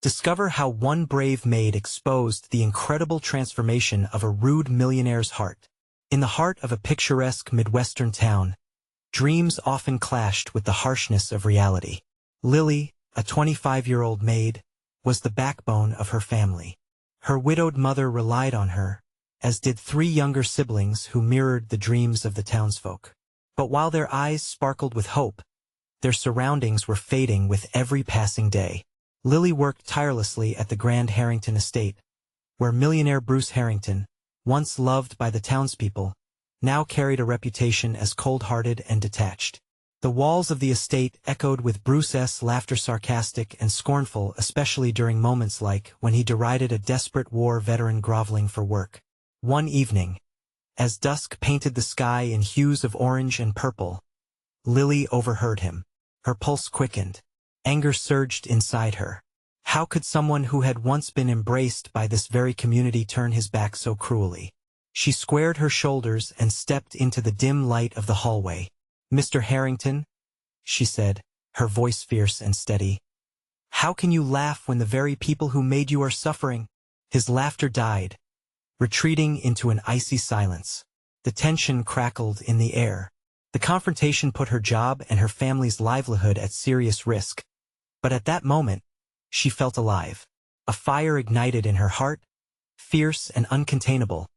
Discover how one brave maid exposed the incredible transformation of a rude millionaire's heart. In the heart of a picturesque Midwestern town, dreams often clashed with the harshness of reality. Lily, a 25-year-old maid, was the backbone of her family. Her widowed mother relied on her, as did 3 younger siblings who mirrored the dreams of the townsfolk. But while their eyes sparkled with hope, their surroundings were fading with every passing day. Lily worked tirelessly at the Grand Harrington estate, where millionaire Bruce Harrington, once loved by the townspeople, now carried a reputation as cold-hearted and detached. The walls of the estate echoed with Bruce's laughter, sarcastic and scornful, especially during moments like when he derided a desperate war veteran groveling for work. One evening, as dusk painted the sky in hues of orange and purple, Lily overheard him. Her pulse quickened. Anger surged inside her. How could someone who had once been embraced by this very community turn his back so cruelly? She squared her shoulders and stepped into the dim light of the hallway. "Mr. Harrington," she said, her voice fierce and steady. "How can you laugh when the very people who made you are suffering?" His laughter died, retreating into an icy silence. The tension crackled in the air. The confrontation put her job and her family's livelihood at serious risk. But at that moment, she felt alive. A fire ignited in her heart, fierce and uncontainable,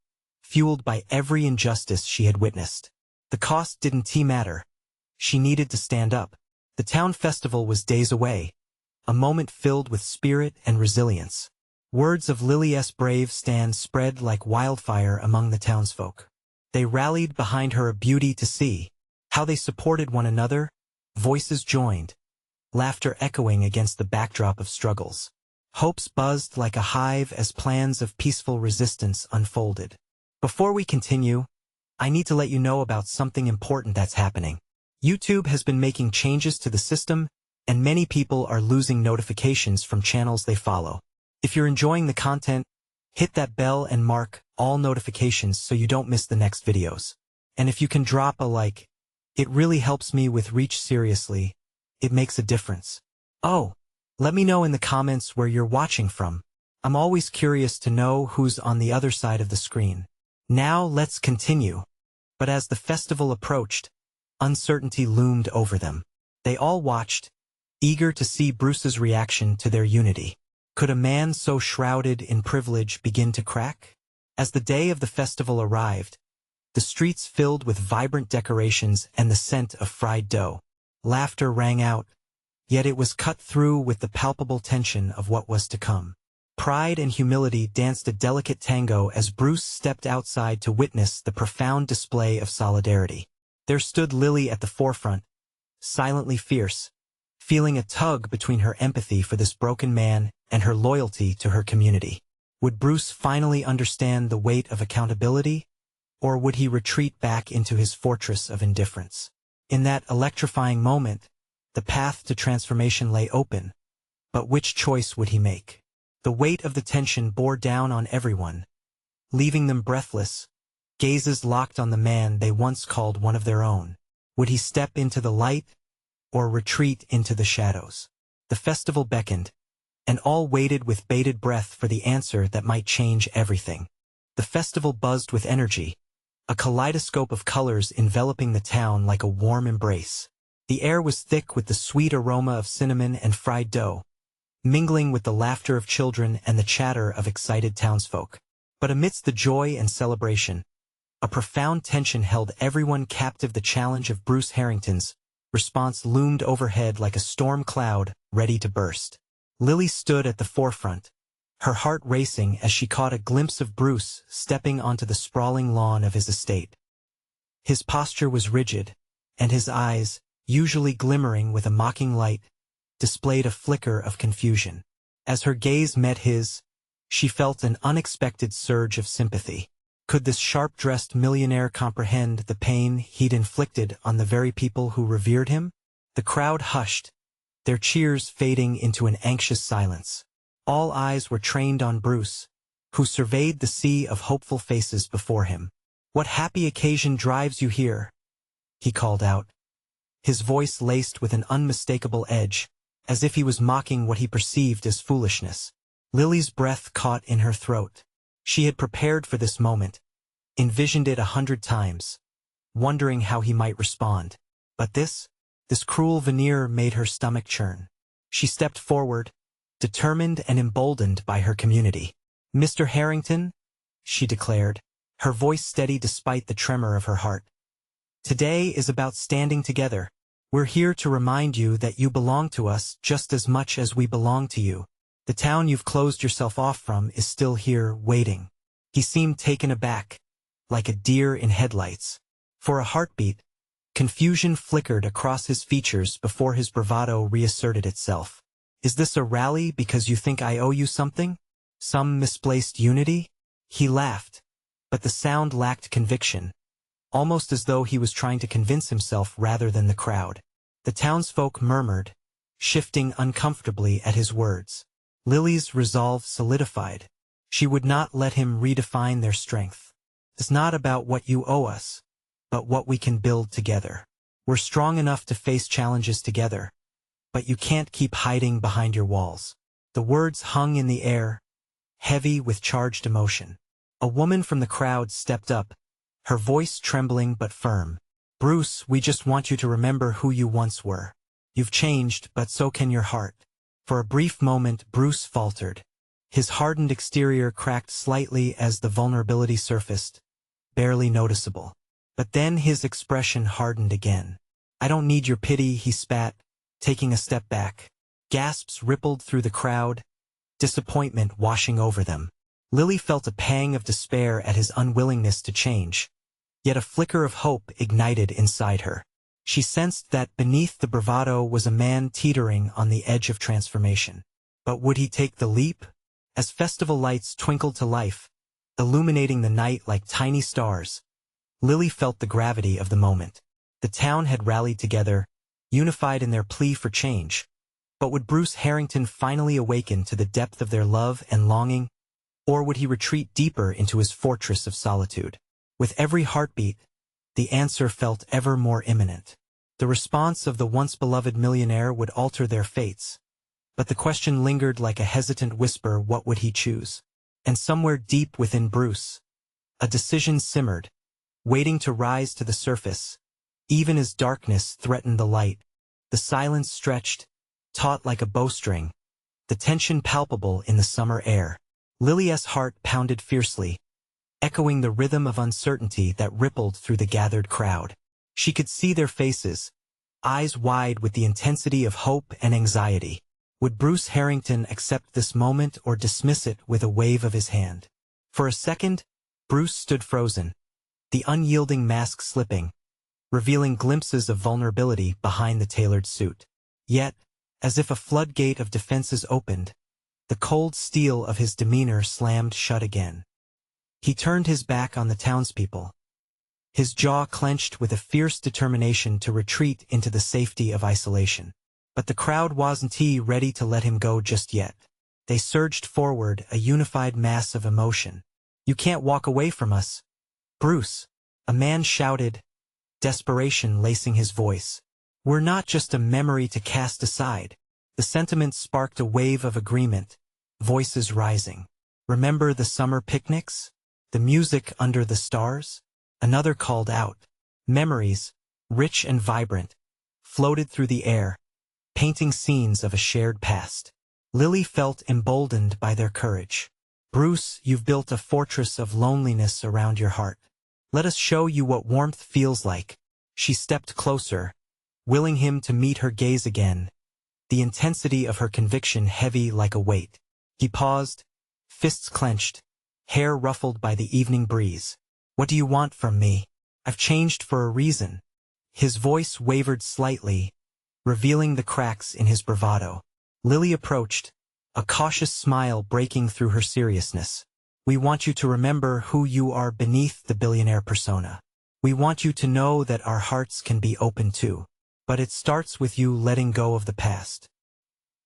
fueled by every injustice she had witnessed. The cost didn't matter. She needed to stand up. The town festival was days away, a moment filled with spirit and resilience. Words of Lily's brave stand spread like wildfire among the townsfolk. They rallied behind her, a beauty to see. How they supported one another, voices joined, laughter echoing against the backdrop of struggles. Hopes buzzed like a hive as plans of peaceful resistance unfolded. Before we continue, I need to let you know about something important that's happening. YouTube has been making changes to the system, and many people are losing notifications from channels they follow. If you're enjoying the content, hit that bell and mark all notifications so you don't miss the next videos. And if you can drop a like, it really helps me with reach. Seriously, it makes a difference. Oh, let me know in the comments where you're watching from. I'm always curious to know who's on the other side of the screen. Now let's continue. But as the festival approached, uncertainty loomed over them. They all watched, eager to see Bruce's reaction to their unity. Could a man so shrouded in privilege begin to crack? As the day of the festival arrived, the streets filled with vibrant decorations and the scent of fried dough. Laughter rang out, yet it was cut through with the palpable tension of what was to come. Pride and humility danced a delicate tango as Bruce stepped outside to witness the profound display of solidarity. There stood Lily at the forefront, silently fierce, feeling a tug between her empathy for this broken man and her loyalty to her community. Would Bruce finally understand the weight of accountability, or would he retreat back into his fortress of indifference? In that electrifying moment, the path to transformation lay open, but which choice would he make? The weight of the tension bore down on everyone, leaving them breathless, gazes locked on the man they once called one of their own. Would he step into the light, or retreat into the shadows? The festival beckoned, and all waited with bated breath for the answer that might change everything. The festival buzzed with energy, a kaleidoscope of colors enveloping the town like a warm embrace. The air was thick with the sweet aroma of cinnamon and fried dough, mingling with the laughter of children and the chatter of excited townsfolk. But amidst the joy and celebration, a profound tension held everyone captive. The challenge of Bruce Harrington's response loomed overhead like a storm cloud ready to burst. Lily stood at the forefront, her heart racing as she caught a glimpse of Bruce stepping onto the sprawling lawn of his estate. His posture was rigid, and his eyes, usually glimmering with a mocking light, displayed a flicker of confusion. As her gaze met his, she felt an unexpected surge of sympathy. Could this sharp-dressed millionaire comprehend the pain he'd inflicted on the very people who revered him? The crowd hushed, their cheers fading into an anxious silence. All eyes were trained on Bruce, who surveyed the sea of hopeful faces before him. "What happy occasion drives you here?" he called out, his voice laced with an unmistakable edge. as if he was mocking what he perceived as foolishness. Lily's breath caught in her throat. She had prepared for this moment, envisioned it 100 times, wondering how he might respond. But this cruel veneer made her stomach churn. She stepped forward, determined and emboldened by her community. "Mr. Harrington," she declared, her voice steady despite the tremor of her heart. "Today is about standing together. We're here to remind you that you belong to us just as much as we belong to you. The town you've closed yourself off from is still here, waiting." He seemed taken aback, like a deer in headlights. For a heartbeat, confusion flickered across his features before his bravado reasserted itself. "Is this a rally because you think I owe you something? Some misplaced unity?" He laughed, but the sound lacked conviction, almost as though he was trying to convince himself rather than the crowd. The townsfolk murmured, shifting uncomfortably at his words. Lily's resolve solidified. She would not let him redefine their strength. "It's not about what you owe us, but what we can build together. We're strong enough to face challenges together, but you can't keep hiding behind your walls." The words hung in the air, heavy with charged emotion. A woman from the crowd stepped up, her voice trembling but firm. "Bruce, we just want you to remember who you once were. You've changed, but so can your heart." For a brief moment, Bruce faltered. His hardened exterior cracked slightly as the vulnerability surfaced, barely noticeable. But then his expression hardened again. "I don't need your pity," he spat, taking a step back. Gasps rippled through the crowd, disappointment washing over them. Lily felt a pang of despair at his unwillingness to change, yet a flicker of hope ignited inside her. She sensed that beneath the bravado was a man teetering on the edge of transformation. But would he take the leap? As festival lights twinkled to life, illuminating the night like tiny stars, Lily felt the gravity of the moment. The town had rallied together, unified in their plea for change. But would Bruce Harrington finally awaken to the depth of their love and longing, or would he retreat deeper into his fortress of solitude? With every heartbeat, the answer felt ever more imminent. The response of the once-beloved millionaire would alter their fates. But the question lingered like a hesitant whisper, what would he choose? And somewhere deep within Bruce, a decision simmered, waiting to rise to the surface. Even as darkness threatened the light, the silence stretched, taut like a bowstring, the tension palpable in the summer air. Lily's heart pounded fiercely, echoing the rhythm of uncertainty that rippled through the gathered crowd. She could see their faces, eyes wide with the intensity of hope and anxiety. Would Bruce Harrington accept this moment or dismiss it with a wave of his hand? For a second, Bruce stood frozen, the unyielding mask slipping, revealing glimpses of vulnerability behind the tailored suit. Yet, as if a floodgate of defenses opened, the cold steel of his demeanor slammed shut again. He turned his back on the townspeople, his jaw clenched with a fierce determination to retreat into the safety of isolation. But the crowd wasn't ready to let him go just yet. They surged forward, a unified mass of emotion. "You can't walk away from us, Bruce," a man shouted, desperation lacing his voice. "We're not just a memory to cast aside." The sentiment sparked a wave of agreement, voices rising. "Remember the summer picnics? The music under the stars?" Another called out. Memories, rich and vibrant, floated through the air, painting scenes of a shared past. Lily felt emboldened by their courage. "Bruce, you've built a fortress of loneliness around your heart. Let us show you what warmth feels like." She stepped closer, willing him to meet her gaze again, the intensity of her conviction heavy like a weight. He paused, fists clenched, hair ruffled by the evening breeze. "What do you want from me? I've changed for a reason." His voice wavered slightly, revealing the cracks in his bravado. Lily approached, a cautious smile breaking through her seriousness. "We want you to remember who you are beneath the billionaire persona. We want you to know that our hearts can be open too. But it starts with you letting go of the past."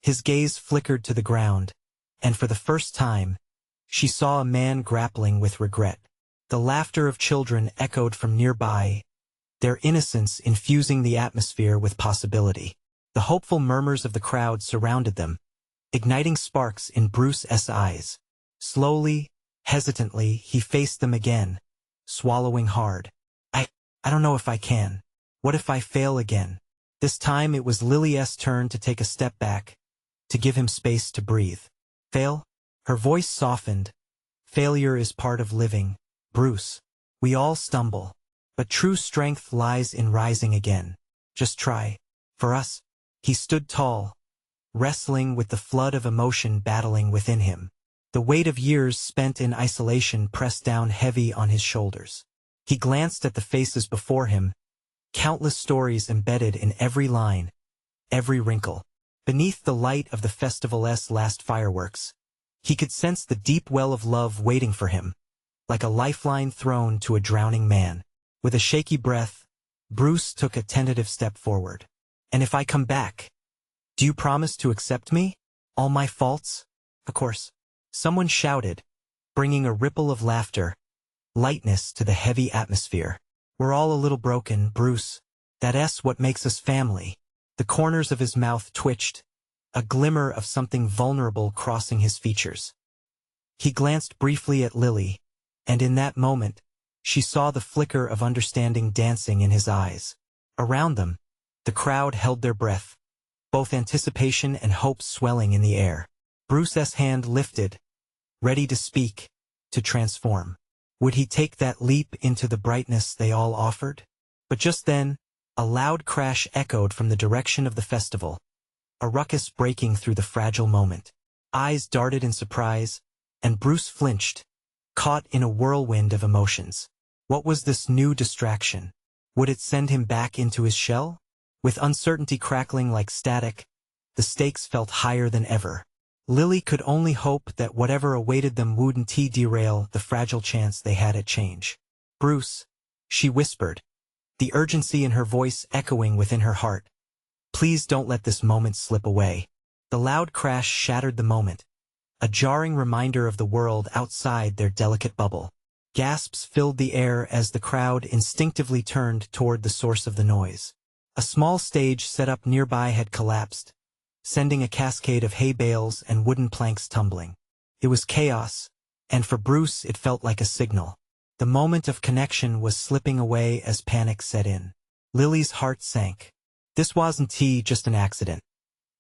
His gaze flickered to the ground, and for the first time, she saw a man grappling with regret. The laughter of children echoed from nearby, their innocence infusing the atmosphere with possibility. The hopeful murmurs of the crowd surrounded them, igniting sparks in Bruce's eyes. Slowly, hesitantly, he faced them again, swallowing hard. I don't know if I can. What if I fail again? This time it was Lily's turn to take a step back, to give him space to breathe. Fail? Her voice softened. Failure is part of living, Bruce. We all stumble. But true strength lies in rising again. Just try. For us. He stood tall, wrestling with the flood of emotion battling within him. The weight of years spent in isolation pressed down heavy on his shoulders. He glanced at the faces before him, countless stories embedded in every line, every wrinkle. Beneath the light of the festival's last fireworks, he could sense the deep well of love waiting for him, like a lifeline thrown to a drowning man. With a shaky breath, Bruce took a tentative step forward. And if I come back, do you promise to accept me? All my faults? Of course. Someone shouted, bringing a ripple of laughter, lightness to the heavy atmosphere. We're all a little broken, Bruce. That's what makes us family. The corners of his mouth twitched, a glimmer of something vulnerable crossing his features. He glanced briefly at Lily, and in that moment, she saw the flicker of understanding dancing in his eyes. Around them, the crowd held their breath, both anticipation and hope swelling in the air. Bruce's hand lifted, ready to speak, to transform. Would he take that leap into the brightness they all offered? But just then, a loud crash echoed from the direction of the festival, a ruckus breaking through the fragile moment. Eyes darted in surprise, and Bruce flinched, caught in a whirlwind of emotions. What was this new distraction? Would it send him back into his shell? With uncertainty crackling like static, the stakes felt higher than ever. Lily could only hope that whatever awaited them wouldn't derail the fragile chance they had at change. Bruce, she whispered, the urgency in her voice echoing within her heart. Please don't let this moment slip away. The loud crash shattered the moment, a jarring reminder of the world outside their delicate bubble. Gasps filled the air as the crowd instinctively turned toward the source of the noise. A small stage set up nearby had collapsed, sending a cascade of hay bales and wooden planks tumbling. It was chaos, and for Bruce it felt like a signal. The moment of connection was slipping away as panic set in. Lily's heart sank. This wasn't just an accident.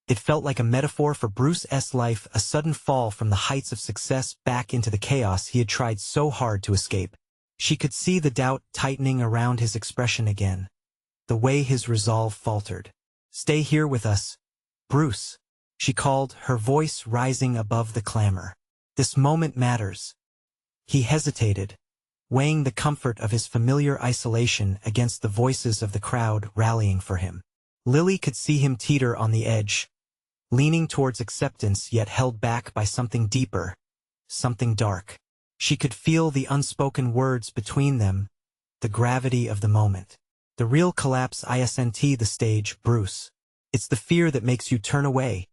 It felt like a metaphor for Bruce's life, a sudden fall from the heights of success back into the chaos he had tried so hard to escape. She could see the doubt tightening around his expression again, the way his resolve faltered. Stay here with us, Bruce, she called, her voice rising above the clamor. This moment matters. He hesitated, weighing the comfort of his familiar isolation against the voices of the crowd rallying for him. Lily could see him teeter on the edge, leaning towards acceptance yet held back by something deeper, something dark. She could feel the unspoken words between them, the gravity of the moment. The real collapse isn't the stage, Bruce. It's the fear that makes you turn away,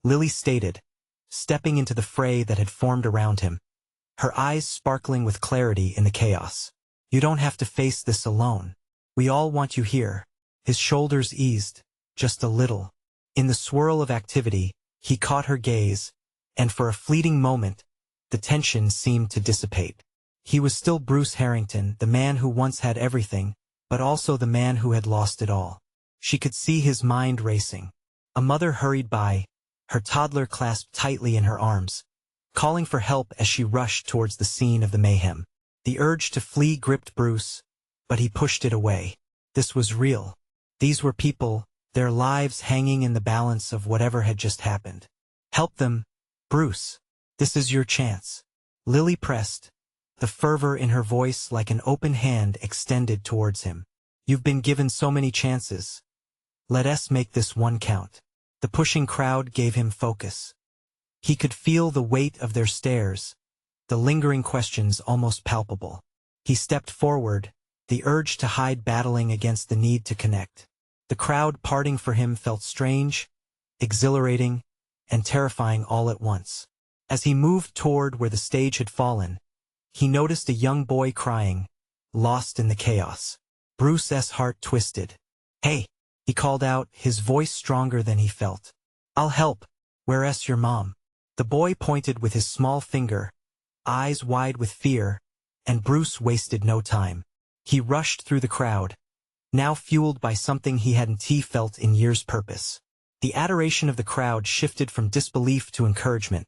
Lily stated, stepping into the fray that had formed around him, her eyes sparkling with clarity in the chaos. You don't have to face this alone. We all want you here. His shoulders eased, just a little. In the swirl of activity, he caught her gaze, and for a fleeting moment, the tension seemed to dissipate. He was still Bruce Harrington, the man who once had everything, but also the man who had lost it all. She could see his mind racing. A mother hurried by, her toddler clasped tightly in her arms, calling for help as she rushed towards the scene of the mayhem. The urge to flee gripped Bruce, but he pushed it away. This was real. These were people, their lives hanging in the balance of whatever had just happened. Help them, Bruce. This is your chance. Lily pressed, the fervor in her voice like an open hand extended towards him. You've been given so many chances. Let us make this one count. The pushing crowd gave him focus. He could feel the weight of their stares, the lingering questions almost palpable. He stepped forward, the urge to hide battling against the need to connect. The crowd parting for him felt strange, exhilarating, and terrifying all at once. As he moved toward where the stage had fallen, he noticed a young boy crying, lost in the chaos. Bruce's heart twisted. Hey, he called out, his voice stronger than he felt. "I'll help. Where's your mom?" The boy pointed with his small finger, eyes wide with fear, and Bruce wasted no time. He rushed through the crowd, now fueled by something he hadn't felt in years' purpose. The adoration of the crowd shifted from disbelief to encouragement,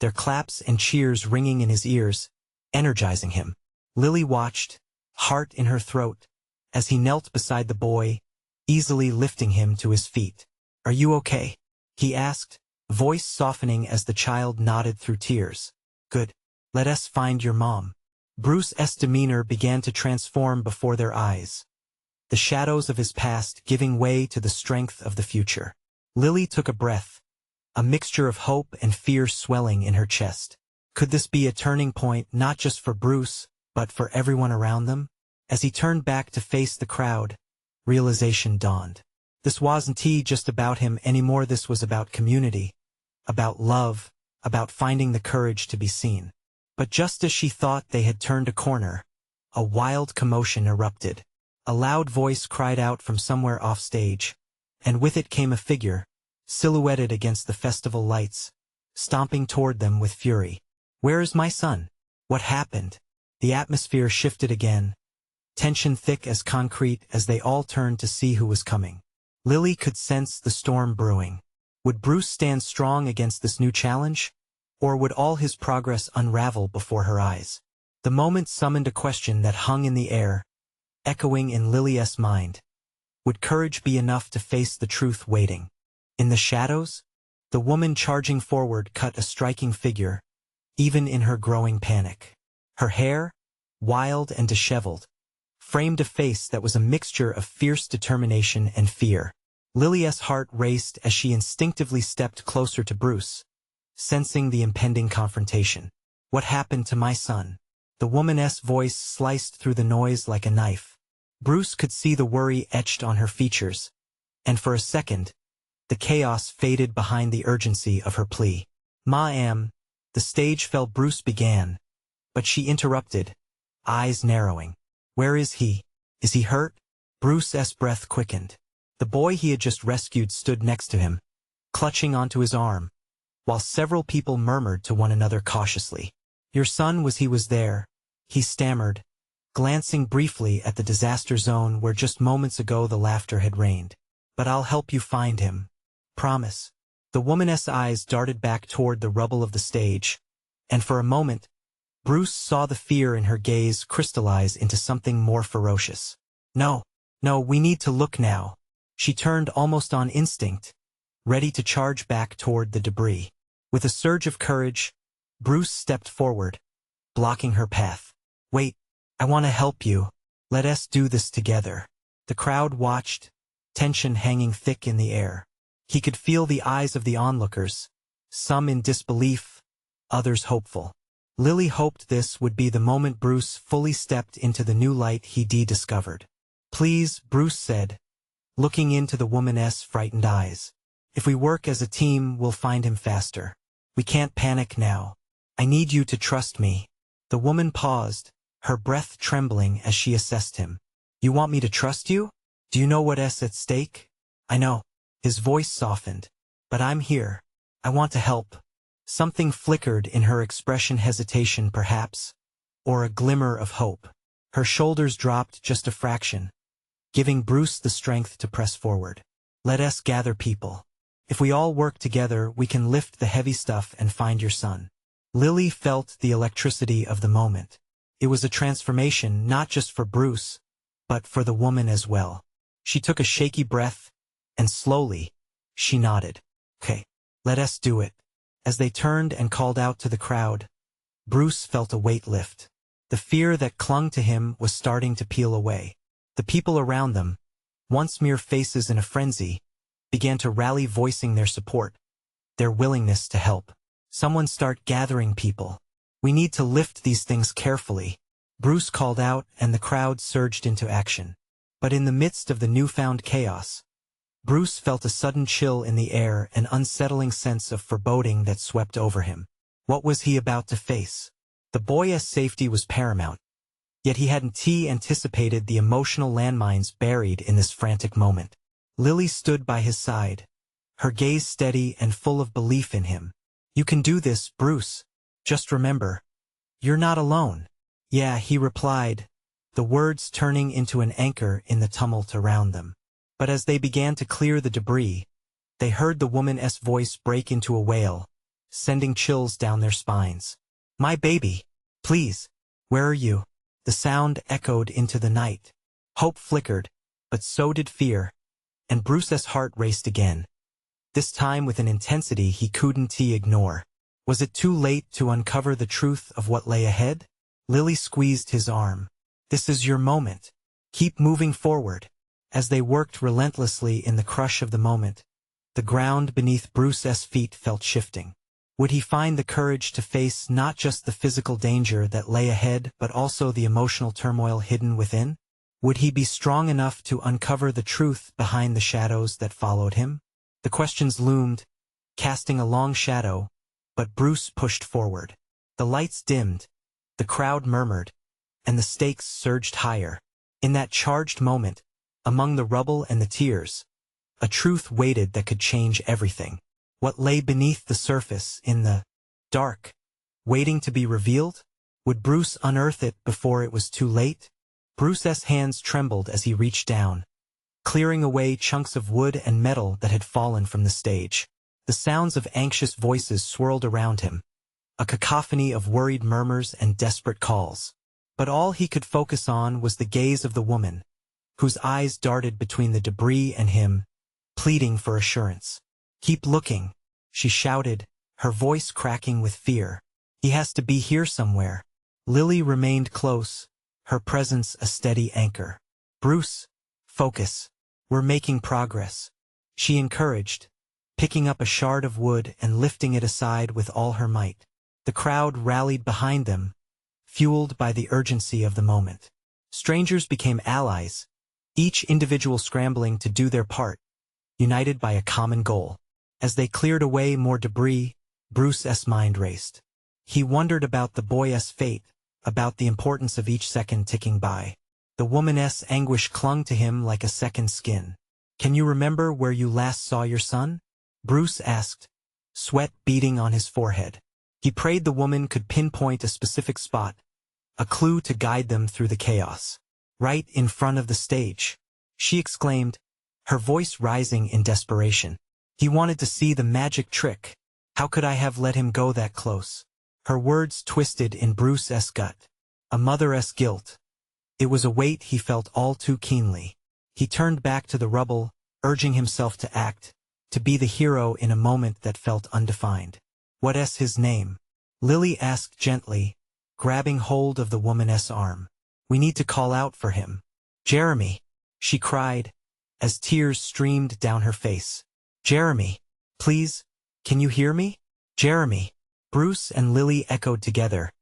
their claps and cheers ringing in his ears, energizing him. Lily watched, heart in her throat, as he knelt beside the boy, easily lifting him to his feet. "Are you okay?" he asked, voice softening as the child nodded through tears. "Good. Let us find your mom." Bruce's demeanor began to transform before their eyes, the shadows of his past giving way to the strength of the future. Lily took a breath, a mixture of hope and fear swelling in her chest. Could this be a turning point not just for Bruce, but for everyone around them? As he turned back to face the crowd, realization dawned. This wasn't just about him anymore. This was about community, about love, about finding the courage to be seen. But just as she thought they had turned a corner, a wild commotion erupted. A loud voice cried out from somewhere off stage, and with it came a figure, silhouetted against the festival lights, stomping toward them with fury. "Where is my son? What happened?" The atmosphere shifted again, tension thick as concrete as they all turned to see who was coming. Lily could sense the storm brewing. Would Bruce stand strong against this new challenge? Or would all his progress unravel before her eyes? The moment summoned a question that hung in the air, echoing in Lily's mind. Would courage be enough to face the truth waiting? In the shadows, the woman charging forward cut a striking figure, even in her growing panic. Her hair, wild and disheveled, framed a face that was a mixture of fierce determination and fear. Lily's heart raced as she instinctively stepped closer to Bruce, sensing the impending confrontation. "What happened to my son?" The woman's voice sliced through the noise like a knife. Bruce could see the worry etched on her features, and for a second, the chaos faded behind the urgency of her plea. "Ma'am," the stage fell. Bruce began, but she interrupted, eyes narrowing. "Where is he? Is he hurt?" Bruce's breath quickened. The boy he had just rescued stood next to him, clutching onto his arm, while several people murmured to one another cautiously. "Your son was there," he stammered, glancing briefly at the disaster zone where just moments ago the laughter had reigned. "But I'll help you find him. Promise." The woman's eyes darted back toward the rubble of the stage, and for a moment, Bruce saw the fear in her gaze crystallize into something more ferocious. No, we need to look now." She turned almost on instinct, ready to charge back toward the debris. With a surge of courage, Bruce stepped forward, blocking her path. "Wait, I want to help you. Let us do this together." The crowd watched, tension hanging thick in the air. He could feel the eyes of the onlookers, some in disbelief, others hopeful. Lily hoped this would be the moment Bruce fully stepped into the new light he discovered. "Please," Bruce said, looking into the woman's frightened eyes. "If we work as a team, we'll find him faster. We can't panic now. I need you to trust me." The woman paused, her breath trembling as she assessed him. "You want me to trust you? Do you know what's at stake?" "I know." His voice softened. "But I'm here. I want to help." Something flickered in her expression, hesitation perhaps, or a glimmer of hope. Her shoulders dropped just a fraction, giving Bruce the strength to press forward. "Let us gather people. If we all work together, we can lift the heavy stuff and find your son." Lily felt the electricity of the moment. It was a transformation not just for Bruce, but for the woman as well. She took a shaky breath, and slowly, she nodded. "Okay, let us do it." As they turned and called out to the crowd, Bruce felt a weight lift. The fear that clung to him was starting to peel away. The people around them, once mere faces in a frenzy, began to rally, voicing their support, their willingness to help. "Someone start gathering people. We need to lift these things carefully," Bruce called out, and the crowd surged into action. But in the midst of the newfound chaos, Bruce felt a sudden chill in the air, an unsettling sense of foreboding that swept over him. What was he about to face? The boy's safety was paramount, yet he hadn't anticipated the emotional landmines buried in this frantic moment. Lily stood by his side, her gaze steady and full of belief in him. "You can do this, Bruce. Just remember, you're not alone." "Yeah," he replied, the words turning into an anchor in the tumult around them. But as they began to clear the debris, they heard the woman's voice break into a wail, sending chills down their spines. "My baby, please, where are you?" The sound echoed into the night. Hope flickered, but so did fear, and Bruce's heart raced again, this time with an intensity he couldn't ignore. Was it too late to uncover the truth of what lay ahead? Lily squeezed his arm. "This is your moment. Keep moving forward." As they worked relentlessly in the crush of the moment, the ground beneath Bruce's feet felt shifting. Would he find the courage to face not just the physical danger that lay ahead but also the emotional turmoil hidden within? Would he be strong enough to uncover the truth behind the shadows that followed him? The questions loomed, casting a long shadow, but Bruce pushed forward. The lights dimmed, the crowd murmured, and the stakes surged higher. In that charged moment, among the rubble and the tears, a truth waited that could change everything. What lay beneath the surface, in the dark, waiting to be revealed? Would Bruce unearth it before it was too late? Bruce's hands trembled as he reached down, clearing away chunks of wood and metal that had fallen from the stage. The sounds of anxious voices swirled around him, a cacophony of worried murmurs and desperate calls. But all he could focus on was the gaze of the woman, whose eyes darted between the debris and him, pleading for assurance. "Keep looking," she shouted, her voice cracking with fear. "He has to be here somewhere." Lily remained close, her presence a steady anchor. "Bruce, focus. We're making progress," she encouraged, picking up a shard of wood and lifting it aside with all her might. The crowd rallied behind them, fueled by the urgency of the moment. Strangers became allies, each individual scrambling to do their part, united by a common goal. As they cleared away more debris, Bruce's mind raced. He wondered about the boy's fate, about the importance of each second ticking by. The woman's anguish clung to him like a second skin. "Can you remember where you last saw your son?" Bruce asked, sweat beading on his forehead. He prayed the woman could pinpoint a specific spot, a clue to guide them through the chaos. "Right in front of the stage," she exclaimed, her voice rising in desperation. "He wanted to see the magic trick. How could I have let him go that close?" Her words twisted in Bruce's gut. A mother's guilt. It was a weight he felt all too keenly. He turned back to the rubble, urging himself to act, to be the hero in a moment that felt undefined. "What's his name?" Lily asked gently, grabbing hold of the woman's arm. "We need to call out for him." "Jeremy," she cried, as tears streamed down her face. "Jeremy, please, can you hear me? Jeremy." Bruce and Lily echoed together,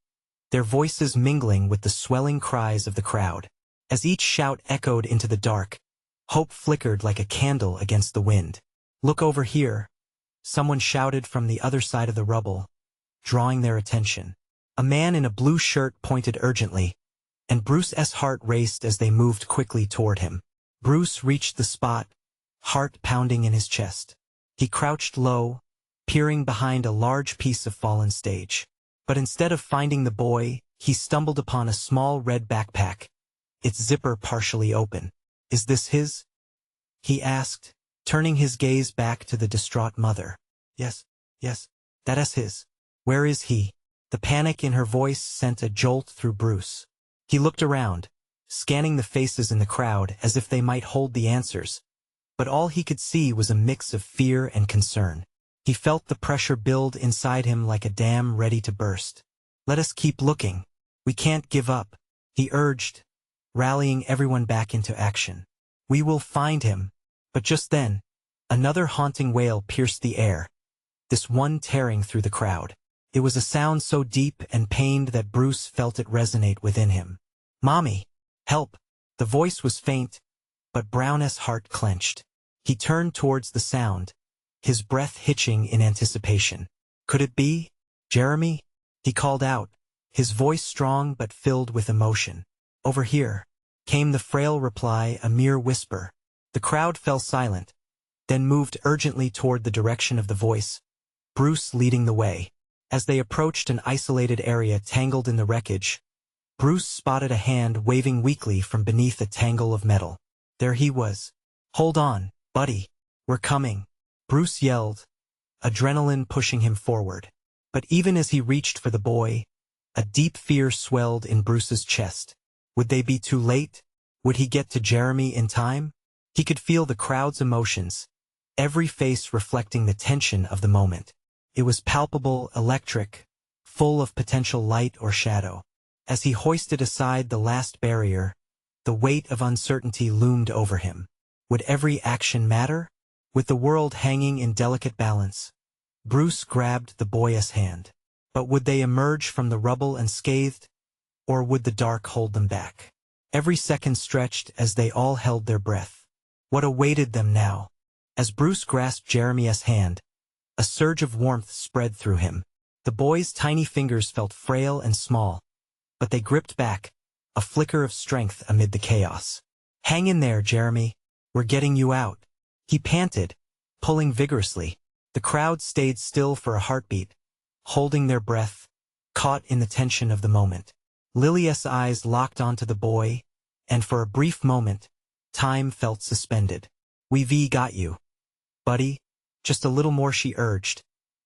their voices mingling with the swelling cries of the crowd. As each shout echoed into the dark, hope flickered like a candle against the wind. "Look over here," someone shouted from the other side of the rubble, drawing their attention. A man in a blue shirt pointed urgently, and Bruce's heart raced as they moved quickly toward him. Bruce reached the spot, heart pounding in his chest. He crouched low, peering behind a large piece of fallen stage. But instead of finding the boy, he stumbled upon a small red backpack, its zipper partially open. "Is this his?" he asked, turning his gaze back to the distraught mother. Yes, that's his." "Where is he?" The panic in her voice sent a jolt through Bruce. He looked around, scanning the faces in the crowd as if they might hold the answers, but all he could see was a mix of fear and concern. He felt the pressure build inside him like a dam ready to burst. "Let us keep looking. We can't give up," he urged, rallying everyone back into action. "We will find him." But just then, another haunting wail pierced the air, this one tearing through the crowd. It was a sound so deep and pained that Bruce felt it resonate within him. "Mommy, help!" The voice was faint, but Brown's heart clenched. He turned towards the sound, his breath hitching in anticipation. "Could it be Jeremy?" he called out, his voice strong but filled with emotion. "Over here," came the frail reply, a mere whisper. The crowd fell silent, then moved urgently toward the direction of the voice, Bruce leading the way. As they approached an isolated area tangled in the wreckage, Bruce spotted a hand waving weakly from beneath a tangle of metal. There he was. "Hold on, buddy. We're coming," Bruce yelled, adrenaline pushing him forward. But even as he reached for the boy, a deep fear swelled in Bruce's chest. Would they be too late? Would he get to Jeremy in time? He could feel the crowd's emotions, every face reflecting the tension of the moment. It was palpable, electric, full of potential light or shadow. As he hoisted aside the last barrier, the weight of uncertainty loomed over him. Would every action matter? With the world hanging in delicate balance, Bruce grabbed the boy's hand. But would they emerge from the rubble unscathed, or would the dark hold them back? Every second stretched as they all held their breath. What awaited them now? As Bruce grasped Jeremy's hand, a surge of warmth spread through him. The boy's tiny fingers felt frail and small, but they gripped back, a flicker of strength amid the chaos. "Hang in there, Jeremy. We're getting you out," he panted, pulling vigorously. The crowd stayed still for a heartbeat, holding their breath, caught in the tension of the moment. Lily's eyes locked onto the boy, and for a brief moment, time felt suspended. "We've got you, buddy. Just a little more," she urged,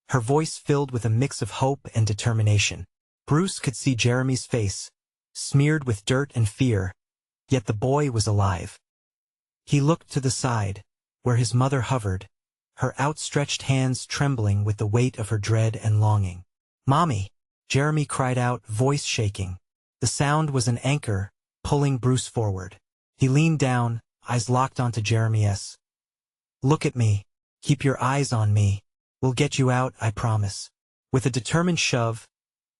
her voice filled with a mix of hope and determination. Bruce could see Jeremy's face, smeared with dirt and fear, yet the boy was alive. He looked to the side, where his mother hovered, her outstretched hands trembling with the weight of her dread and longing. "Mommy!" Jeremy cried out, voice shaking. The sound was an anchor, pulling Bruce forward. He leaned down, eyes locked onto Jeremy's. "Look at me. Keep your eyes on me. We'll get you out, I promise." With a determined shove,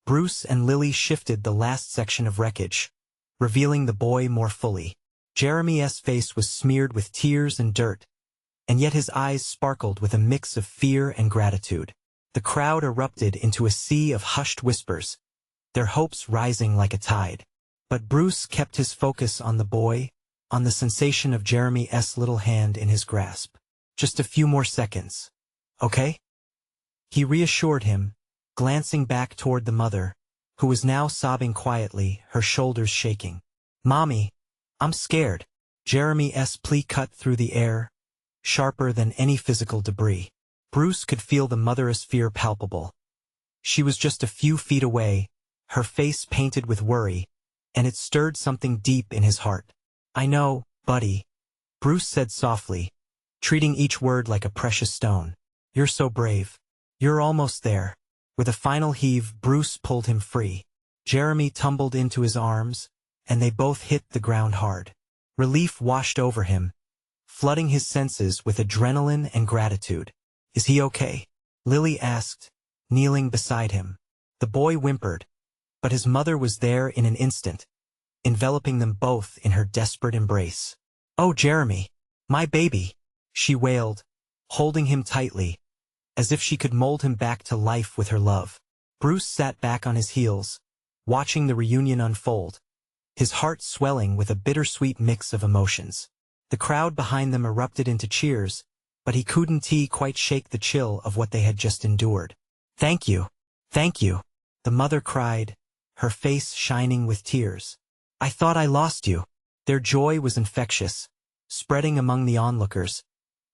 Bruce and Lily shifted the last section of wreckage, revealing the boy more fully. Jeremy's face was smeared with tears and dirt, and yet his eyes sparkled with a mix of fear and gratitude. The crowd erupted into a sea of hushed whispers, their hopes rising like a tide. But Bruce kept his focus on the boy, on the sensation of Jeremy's little hand in his grasp. "Just a few more seconds, okay?" he reassured him, glancing back toward the mother, who was now sobbing quietly, her shoulders shaking. "Mommy, I'm scared." Jeremy's plea cut through the air, sharper than any physical debris. Bruce could feel the mother's fear palpable. She was just a few feet away, her face painted with worry, and it stirred something deep in his heart. "I know, buddy," Bruce said softly, treating each word like a precious stone. "You're so brave. You're almost there." With a final heave, Bruce pulled him free. Jeremy tumbled into his arms, and they both hit the ground hard. Relief washed over him, flooding his senses with adrenaline and gratitude. "Is he okay?" Lily asked, kneeling beside him. The boy whimpered, but his mother was there in an instant, enveloping them both in her desperate embrace. "Oh, Jeremy, my baby," she wailed, holding him tightly, as if she could mold him back to life with her love. Bruce sat back on his heels, watching the reunion unfold, his heart swelling with a bittersweet mix of emotions. The crowd behind them erupted into cheers, but he couldn't quite shake the chill of what they had just endured. Thank you," the mother cried, her face shining with tears. "I thought I lost you." Their joy was infectious, spreading among the onlookers,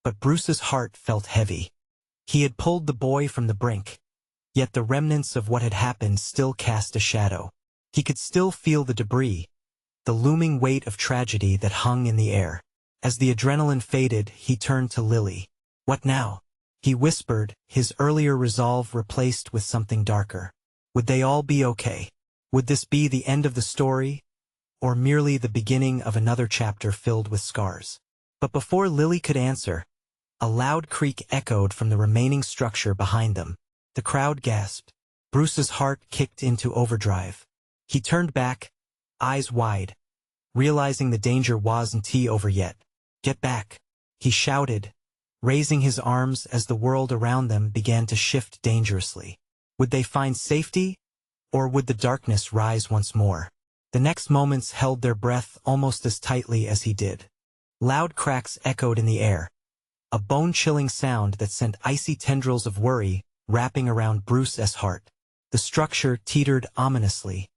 but Bruce's heart felt heavy. He had pulled the boy from the brink, yet the remnants of what had happened still cast a shadow. He could still feel the debris, the looming weight of tragedy that hung in the air. As the adrenaline faded, he turned to Lily. "What now?" he whispered, his earlier resolve replaced with something darker. Would they all be okay? Would this be the end of the story, or merely the beginning of another chapter filled with scars? But before Lily could answer, a loud creak echoed from the remaining structure behind them. The crowd gasped. Bruce's heart kicked into overdrive. He turned back, eyes wide, realizing the danger wasn't over yet. "Get back," he shouted, raising his arms as the world around them began to shift dangerously. Would they find safety, or would the darkness rise once more? The next moments held their breath almost as tightly as he did. Loud cracks echoed in the air, a bone-chilling sound that sent icy tendrils of worry wrapping around Bruce's heart. The structure teetered ominously,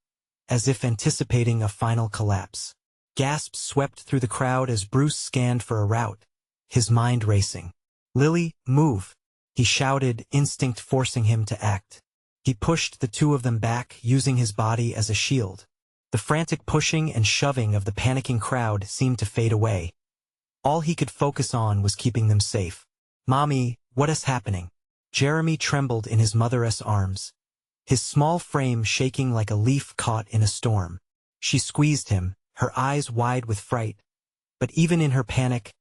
as if anticipating a final collapse. Gasps swept through the crowd as Bruce scanned for a route, his mind racing. "Lily, move!" he shouted, instinct forcing him to act. He pushed the two of them back, using his body as a shield. The frantic pushing and shoving of the panicking crowd seemed to fade away. All he could focus on was keeping them safe. "Mommy, what is happening?" Jeremy trembled in his mother's arms, his small frame shaking like a leaf caught in a storm. She squeezed him, her eyes wide with fright. But even in her panic,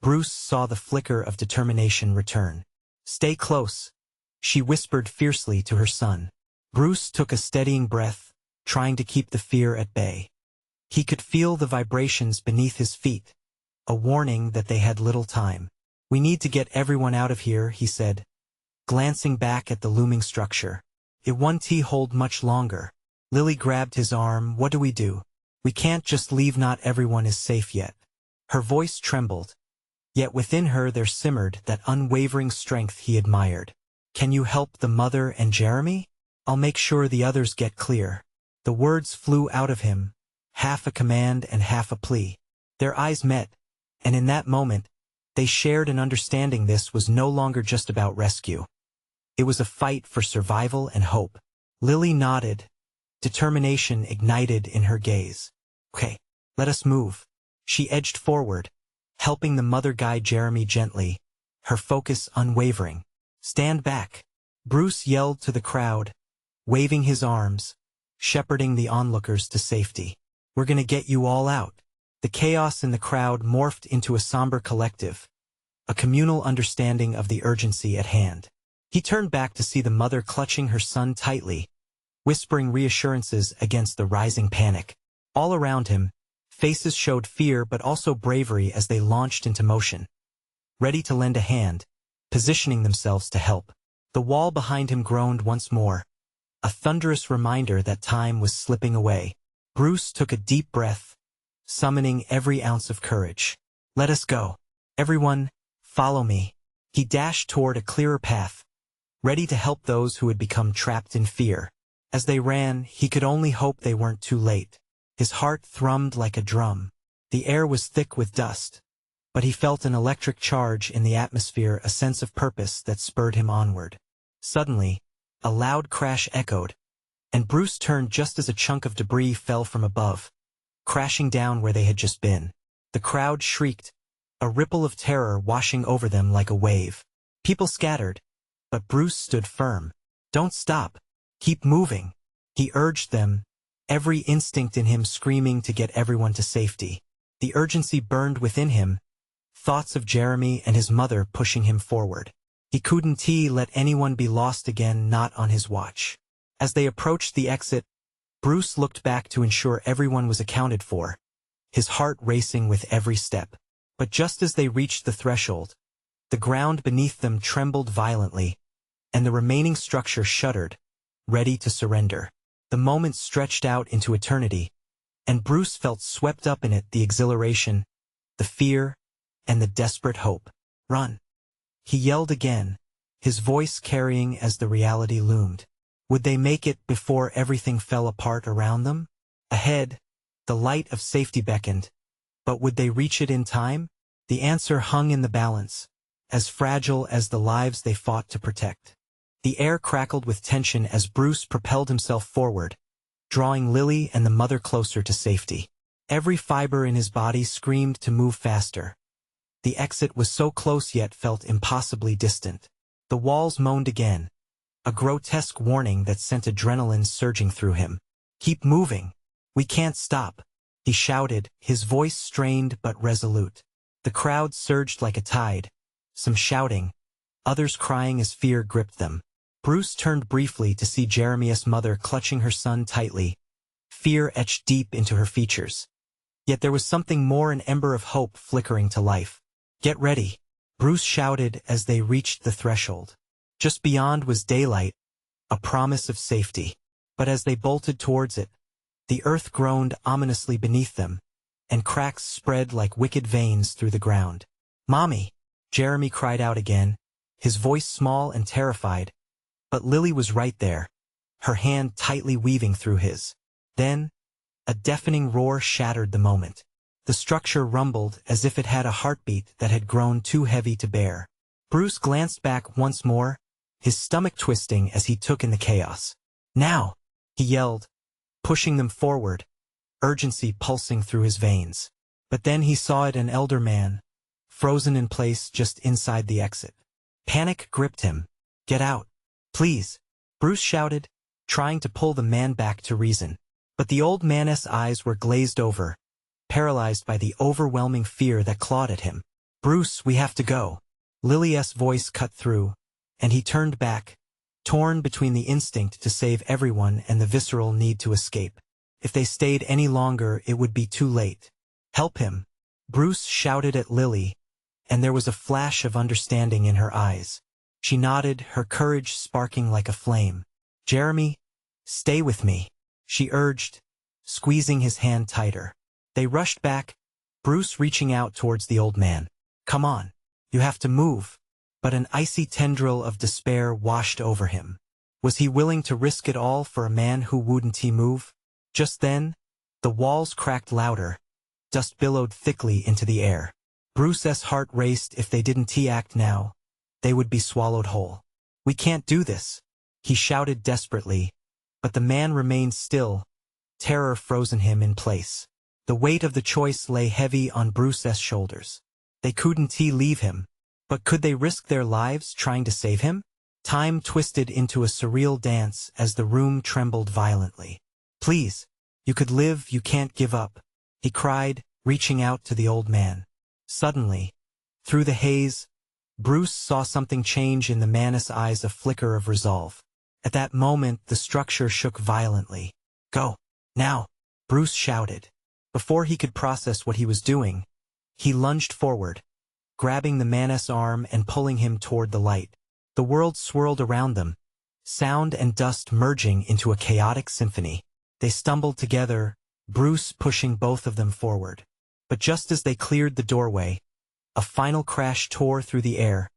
Bruce saw the flicker of determination return. "Stay close," she whispered fiercely to her son. Bruce took a steadying breath, trying to keep the fear at bay. He could feel the vibrations beneath his feet, a warning that they had little time. "We need to get everyone out of here," he said, glancing back at the looming structure. "It won't hold much longer." Lily grabbed his arm. "What do we do? We can't just leave. Not everyone is safe yet." Her voice trembled, yet within her there simmered that unwavering strength he admired. "Can you help the mother and Jeremy? I'll make sure the others get clear." The words flew out of him, half a command and half a plea. Their eyes met, and in that moment, they shared an understanding. This was no longer just about rescue. It was a fight for survival and hope. Lily nodded, determination ignited in her gaze. "Okay, let us move." She edged forward, helping the mother guide Jeremy gently, her focus unwavering. "Stand back," Bruce yelled to the crowd, waving his arms, shepherding the onlookers to safety. "We're gonna get you all out." The chaos in the crowd morphed into a somber collective, a communal understanding of the urgency at hand. He turned back to see the mother clutching her son tightly, whispering reassurances against the rising panic. All around him, faces showed fear but also bravery as they launched into motion, ready to lend a hand, positioning themselves to help. The wall behind him groaned once more, a thunderous reminder that time was slipping away. Bruce took a deep breath, summoning every ounce of courage. "Let us go. Everyone, follow me." He dashed toward a clearer path, ready to help those who had become trapped in fear. As they ran, he could only hope they weren't too late. His heart thrummed like a drum. The air was thick with dust, but he felt an electric charge in the atmosphere, a sense of purpose that spurred him onward. Suddenly, a loud crash echoed, and Bruce turned just as a chunk of debris fell from above, crashing down where they had just been. The crowd shrieked, a ripple of terror washing over them like a wave. People scattered, but Bruce stood firm. "Don't stop. Keep moving," he urged them, every instinct in him screaming to get everyone to safety. The urgency burned within him, thoughts of Jeremy and his mother pushing him forward. He couldn't let anyone be lost again, not on his watch. As they approached the exit, Bruce looked back to ensure everyone was accounted for, his heart racing with every step. But just as they reached the threshold, the ground beneath them trembled violently, and the remaining structure shuddered, ready to surrender. The moment stretched out into eternity, and Bruce felt swept up in it, the exhilaration, the fear, and the desperate hope. "Run!" he yelled again, his voice carrying as the reality loomed. Would they make it before everything fell apart around them? Ahead, the light of safety beckoned, but would they reach it in time? The answer hung in the balance, as fragile as the lives they fought to protect. The air crackled with tension as Bruce propelled himself forward, drawing Lily and the mother closer to safety. Every fiber in his body screamed to move faster. The exit was so close yet felt impossibly distant. The walls moaned again, a grotesque warning that sent adrenaline surging through him. "Keep moving. We can't stop," he shouted, his voice strained but resolute. The crowd surged like a tide, some shouting, others crying as fear gripped them. Bruce turned briefly to see Jeremy's mother clutching her son tightly, fear etched deep into her features. Yet there was something more, an ember of hope flickering to life. "Get ready," Bruce shouted as they reached the threshold. Just beyond was daylight, a promise of safety. But as they bolted towards it, the earth groaned ominously beneath them, and cracks spread like wicked veins through the ground. "Mommy!" Jeremy cried out again, his voice small and terrified, but Lily was right there, her hand tightly weaving through his. Then, a deafening roar shattered the moment. The structure rumbled as if it had a heartbeat that had grown too heavy to bear. Bruce glanced back once more, his stomach twisting as he took in the chaos. "Now!" he yelled, pushing them forward, urgency pulsing through his veins. But then he saw it, an elder man, frozen in place just inside the exit. Panic gripped him. "Get out, please," Bruce shouted, trying to pull the man back to reason. But the old man's eyes were glazed over, paralyzed by the overwhelming fear that clawed at him. "Bruce, we have to go." Lily's voice cut through, and he turned back, torn between the instinct to save everyone and the visceral need to escape. If they stayed any longer, it would be too late. "Help him," Bruce shouted at Lily, and there was a flash of understanding in her eyes. She nodded, her courage sparking like a flame. "Jeremy, stay with me," she urged, squeezing his hand tighter. They rushed back, Bruce reaching out towards the old man. "Come on, you have to move." But an icy tendril of despair washed over him. Was he willing to risk it all for a man who wouldn't he move? Just then, the walls cracked louder, dust billowed thickly into the air. Bruce's heart raced. If they didn't act now, they would be swallowed whole. "We can't do this," he shouted desperately, but the man remained still, terror frozen him in place. The weight of the choice lay heavy on Bruce's shoulders. They couldn't leave him, but could they risk their lives trying to save him? Time twisted into a surreal dance as the room trembled violently. "Please, you could live, you can't give up," he cried, reaching out to the old man. Suddenly, through the haze, Bruce saw something change in the man's eyes, a flicker of resolve. At that moment, the structure shook violently. "Go, now," Bruce shouted. Before he could process what he was doing, he lunged forward, grabbing the man's arm and pulling him toward the light. The world swirled around them, sound and dust merging into a chaotic symphony. They stumbled together, Bruce pushing both of them forward. But just as they cleared the doorway, a final crash tore through the air,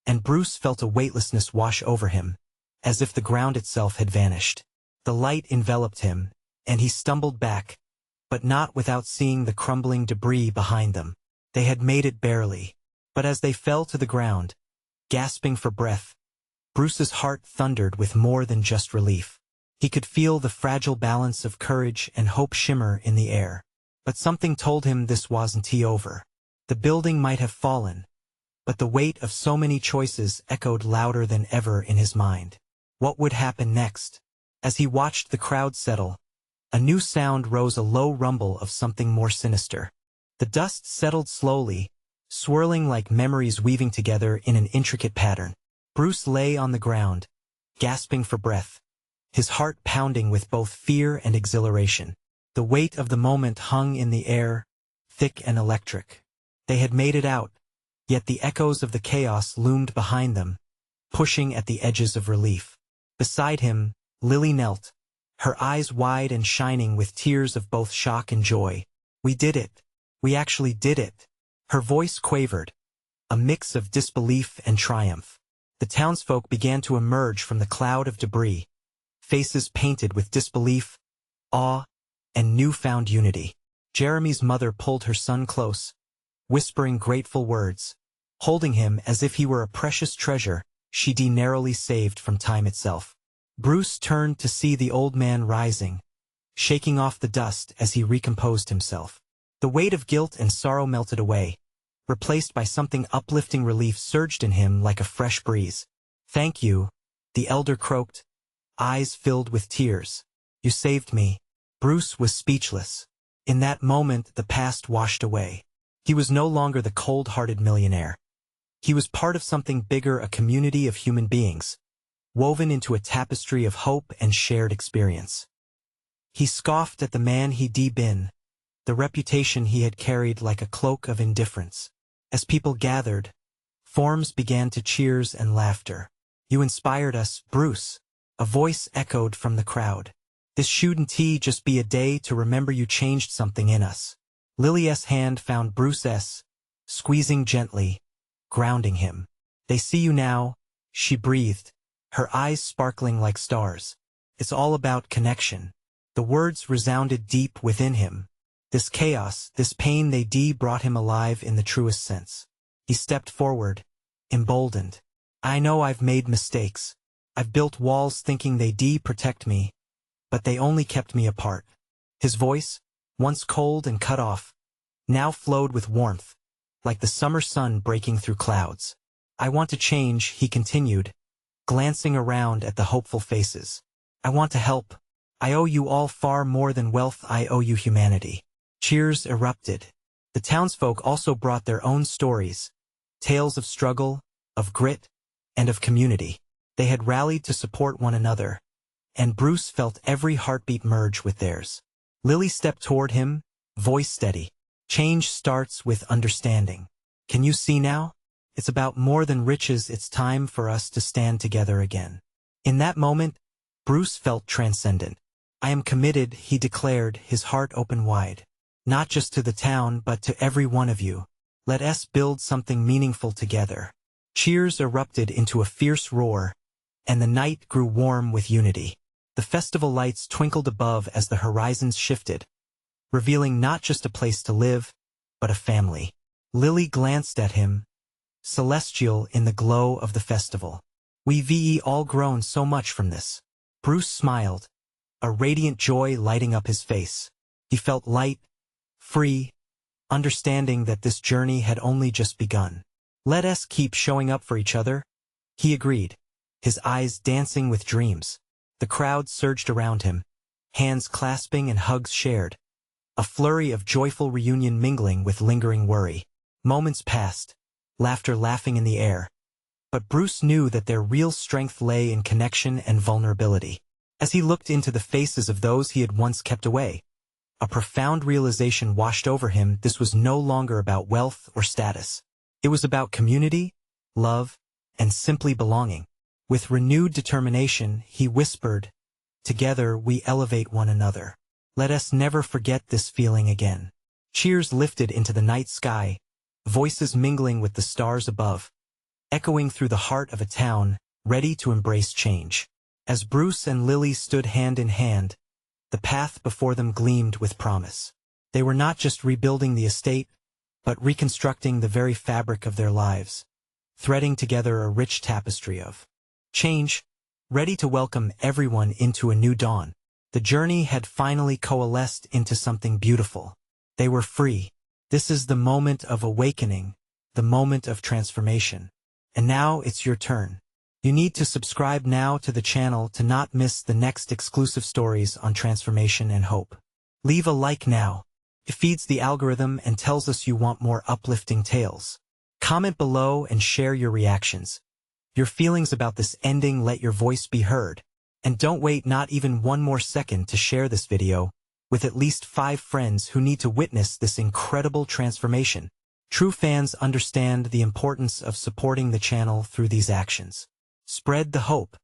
and Bruce felt a weightlessness wash over him, as if the ground itself had vanished. The light enveloped him, and he stumbled back, but not without seeing the crumbling debris behind them. They had made it barely. But as they fell to the ground, gasping for breath, Bruce's heart thundered with more than just relief. He could feel the fragile balance of courage and hope shimmer in the air. But something told him this wasn't over. The building might have fallen, but the weight of so many choices echoed louder than ever in his mind. What would happen next? As he watched the crowd settle, a new sound rose, a low rumble of something more sinister. The dust settled slowly, swirling like memories weaving together in an intricate pattern. Bruce lay on the ground, gasping for breath, his heart pounding with both fear and exhilaration. The weight of the moment hung in the air, thick and electric. They had made it out, yet the echoes of the chaos loomed behind them, pushing at the edges of relief. Beside him, Lily knelt, her eyes wide and shining with tears of both shock and joy. "We did it. We actually did it." Her voice quavered, a mix of disbelief and triumph. The townsfolk began to emerge from the cloud of debris, faces painted with disbelief, awe, and newfound unity. Jeremy's mother pulled her son close, whispering grateful words, holding him as if he were a precious treasure she'd narrowly saved from time itself. Bruce turned to see the old man rising, shaking off the dust as he recomposed himself. The weight of guilt and sorrow melted away, replaced by something uplifting. Relief surged in him like a fresh breeze. "Thank you," the elder croaked, eyes filled with tears. "You saved me." Bruce was speechless. In that moment, the past washed away. He was no longer the cold-hearted millionaire. He was part of something bigger, a community of human beings, woven into a tapestry of hope and shared experience. He scoffed at the man he'd been, the reputation he had carried like a cloak of indifference. As people gathered, forms began to cheers and laughter. "You inspired us, Bruce," a voice echoed from the crowd. "This shouldn't just be a day to remember. You changed something in us." Lily's hand found Bruce's, squeezing gently, grounding him. "They see you now," she breathed, her eyes sparkling like stars. "It's all about connection." The words resounded deep within him. This chaos, this pain they brought him alive in the truest sense. He stepped forward, emboldened. "I know I've made mistakes. I've built walls thinking they protect me, but they only kept me apart." His voice, once cold and cut off, now flowed with warmth, like the summer sun breaking through clouds. "I want to change," he continued, glancing around at the hopeful faces. "I want to help. I owe you all far more than wealth. I owe you humanity." Cheers erupted. The townsfolk also brought their own stories, tales of struggle, of grit, and of community. They had rallied to support one another, and Bruce felt every heartbeat merge with theirs. Lily stepped toward him, voice steady. "Change starts with understanding. Can you see now? It's about more than riches. It's time for us to stand together again." In that moment, Bruce felt transcendent. "I am committed," he declared, his heart open wide. "Not just to the town, but to every one of you. Let us build something meaningful together." Cheers erupted into a fierce roar, and the night grew warm with unity. The festival lights twinkled above as the horizons shifted, revealing not just a place to live, but a family. Lily glanced at him, celestial in the glow of the festival. "We've all grown so much from this." Bruce smiled, a radiant joy lighting up his face. He felt light, free, understanding that this journey had only just begun. "Let us keep showing up for each other," he agreed, his eyes dancing with dreams. The crowd surged around him, hands clasping and hugs shared, a flurry of joyful reunion mingling with lingering worry. Moments passed, laughter laughing in the air. But Bruce knew that their real strength lay in connection and vulnerability. As he looked into the faces of those he had once kept away, a profound realization washed over him. This was no longer about wealth or status. It was about community, love, and simply belonging. With renewed determination, he whispered, "Together we elevate one another. Let us never forget this feeling again." Cheers lifted into the night sky, voices mingling with the stars above, echoing through the heart of a town ready to embrace change. As Bruce and Lily stood hand in hand, the path before them gleamed with promise. They were not just rebuilding the estate, but reconstructing the very fabric of their lives, threading together a rich tapestry of change, ready to welcome everyone into a new dawn. The journey had finally coalesced into something beautiful. They were free. This is the moment of awakening, the moment of transformation. And now it's your turn. You need to subscribe now to the channel to not miss the next exclusive stories on transformation and hope. Leave a like now. It feeds the algorithm and tells us you want more uplifting tales. Comment below and share your reactions. Your feelings about this ending. Let your voice be heard. And don't wait not even one more second to share this video with at least 5 friends who need to witness this incredible transformation. True fans understand the importance of supporting the channel through these actions. Spread the hope.